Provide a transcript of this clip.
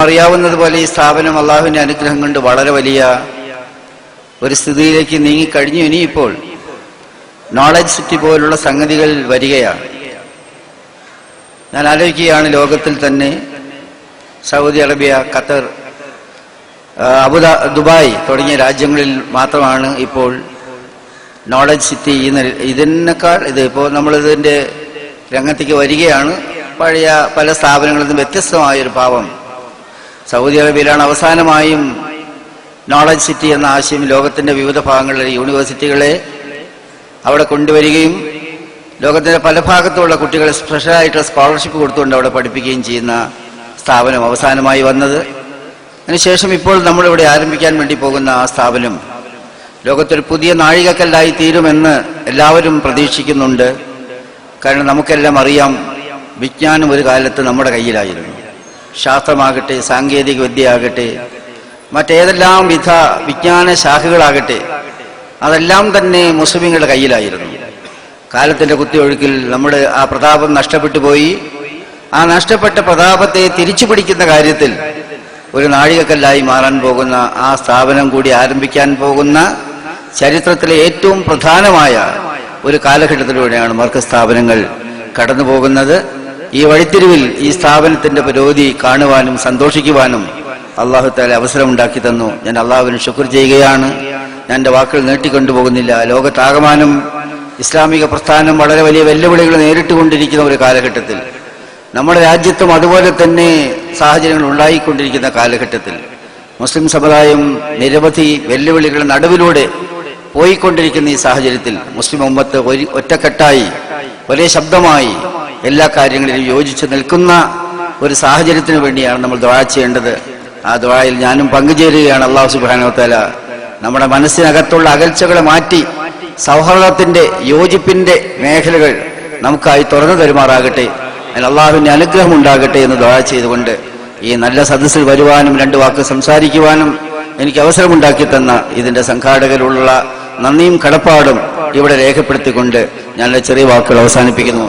അറിയാവുന്നതുപോലെ ഈ സ്ഥാപനം അള്ളാഹുവിന്റെ അനുഗ്രഹം കൊണ്ട് വളരെ വലിയ ഒരു സ്ഥിതിയിലേക്ക് നീങ്ങിക്കഴിഞ്ഞു. ഇനിയിപ്പോൾ നോളജ് സിറ്റി പോലുള്ള സംഗതികൾ വരികയാണ്. ഞാൻ ആലോചിക്കുകയാണ്, ലോകത്തിൽ തന്നെ സൗദി അറേബ്യ, ഖത്തർ, ദുബായ് തുടങ്ങിയ രാജ്യങ്ങളിൽ മാത്രമാണ് ഇപ്പോൾ നോളജ് സിറ്റി. ഇതിനേക്കാൾ ഇപ്പോൾ നമ്മളിതിൻ്റെ രംഗത്തേക്ക് വരികയാണ്. പഴയ പല സ്ഥാപനങ്ങളിൽ നിന്നും വ്യത്യസ്തമായൊരു ഭാവം സൗദി അറേബ്യയിലാണ്. അവസാനമായും നോളജ് സിറ്റി എന്ന ആശയം ലോകത്തിൻ്റെ വിവിധ ഭാഗങ്ങളിലെ യൂണിവേഴ്സിറ്റികളെ അവിടെ കൊണ്ടുവരികയും ലോകത്തിൻ്റെ പല ഭാഗത്തുമുള്ള കുട്ടികളെ സ്പെഷ്യലായിട്ടുള്ള സ്കോളർഷിപ്പ് കൊടുത്തുകൊണ്ട് അവിടെ പഠിപ്പിക്കുകയും ചെയ്യുന്ന സ്ഥാപനം അവസാനമായി വന്നത്. അതിനുശേഷം ഇപ്പോൾ നമ്മളിവിടെ ആരംഭിക്കാൻ വേണ്ടി പോകുന്ന ആ സ്ഥാപനം ലോകത്തൊരു പുതിയ നാഴികക്കല്ലായി തീരുമെന്ന് എല്ലാവരും പ്രതീക്ഷിക്കുന്നുണ്ട്. കാരണം നമുക്കെല്ലാം അറിയാം, വിജ്ഞാനം ഒരു കാലത്ത് നമ്മുടെ കയ്യിലായിരുന്നു. ശാസ്ത്രമാകട്ടെ, സാങ്കേതിക വിദ്യയാകട്ടെ, മറ്റേതെല്ലാം വിധ വിജ്ഞാന ശാഖകളാകട്ടെ, അതെല്ലാം തന്നെ മുസ്ലിങ്ങളുടെ കയ്യിലായിരുന്നു. കാലത്തിന്റെ കുത്തിയൊഴുക്കിൽ നമ്മുടെ ആ പ്രതാപം നഷ്ടപ്പെട്ടു പോയി. ആ നഷ്ടപ്പെട്ട പ്രതാപത്തെ തിരിച്ചു പിടിക്കുന്ന കാര്യത്തിൽ ഒരു നാഴികക്കല്ലായി മാറാൻ പോകുന്ന ആ സ്ഥാപനം കൂടി ആരംഭിക്കാൻ പോകുന്ന ചരിത്രത്തിലെ ഏറ്റവും പ്രധാനമായ ഒരു കാലഘട്ടത്തിലൂടെയാണ് മർക്കസ് സ്ഥാപനങ്ങൾ കടന്നു പോകുന്നത്. ഈ വഴിത്തിരിവിൽ ഈ സ്ഥാപനത്തിന്റെ പുരോഗതി കാണുവാനും സന്തോഷിക്കുവാനും അള്ളാഹു തആല അവസരമുണ്ടാക്കി തന്നു. ഞാൻ അള്ളാഹുവിന് ശുക്ർ ചെയ്യുകയാണ്. ഞാൻ എൻ്റെ വാക്കുകൾ നീട്ടിക്കൊണ്ടുപോകുന്നില്ല. ലോകത്താകമാനം ഇസ്ലാമിക പ്രസ്ഥാനം വളരെ വലിയ വെല്ലുവിളികൾ നേരിട്ടുകൊണ്ടിരിക്കുന്ന ഒരു കാലഘട്ടത്തിൽ, നമ്മുടെ രാജ്യത്തും അതുപോലെ തന്നെ സാഹചര്യങ്ങൾ ഉണ്ടായിക്കൊണ്ടിരിക്കുന്ന കാലഘട്ടത്തിൽ, മുസ്ലിം സമുദായം നിരവധി വെല്ലുവിളികളുടെ നടുവിലൂടെ പോയിക്കൊണ്ടിരിക്കുന്ന ഈ സാഹചര്യത്തിൽ മുസ്ലിം ഉമ്മത്ത് ഒറ്റക്കെട്ടായി ഒരേ ശബ്ദമായി എല്ലാ കാര്യങ്ങളിലും യോജിച്ച് നിൽക്കുന്ന ഒരു സാഹചര്യത്തിന് വേണ്ടിയാണ് നമ്മൾ ദുആ ചെയ്യേണ്ടത്. ആ ദുആയിൽ ഞാനും പങ്കുചേരുകയാണ്. അല്ലാഹു സുബ്ഹാനഹു വ തആല നമ്മുടെ മനസ്സിനകത്തുള്ള അകൽച്ചകളെ മാറ്റി സൗഹൃദത്തിന്റെ, യോജിപ്പിന്റെ മേഖലകൾ നമുക്കായി തുറന്നു തരുമാറാകട്ടെ. അതിന് അള്ളാഹുവിന്റെ അനുഗ്രഹം ഉണ്ടാകട്ടെ എന്ന് ദുആ ചെയ്തുകൊണ്ട് ഈ നല്ല സദസ്സിൽ വരുവാനും രണ്ട് വാക്ക് സംസാരിക്കുവാനും എനിക്ക് അവസരമുണ്ടാക്കി തന്ന ഇതിന്റെ സംഘാടകരുള്ള നന്ദിയും കടപ്പാടും ഇവിടെ രേഖപ്പെടുത്തിക്കൊണ്ട് ഞാൻ ചെറിയ വാക്കുകൾ അവസാനിപ്പിക്കുന്നു.